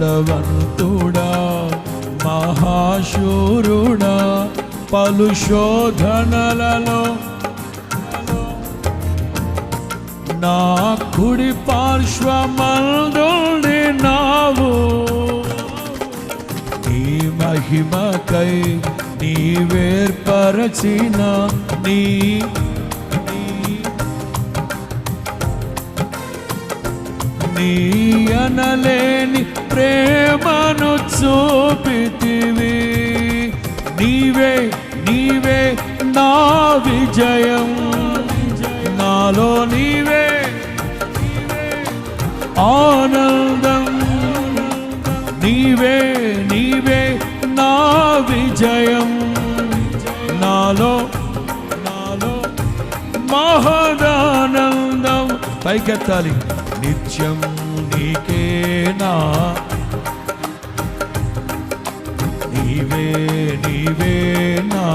బలవంతుడా మహాశూరుడా పలు శోధనలలో నా కుడి పార్శ్వమందుండినావు. నీ మహిమకై నీవేర్పరచిన నీ అనలేని ప్రేమను చూపితివి. నీవే నీవే నా విజయం, నాలో నీవే ఆనందం. నీవే నీవే నా విజయం, నాలో మహదానందం. పైకెత్తాలి. నిత్యం నీకేనా, నీవే నీవే నా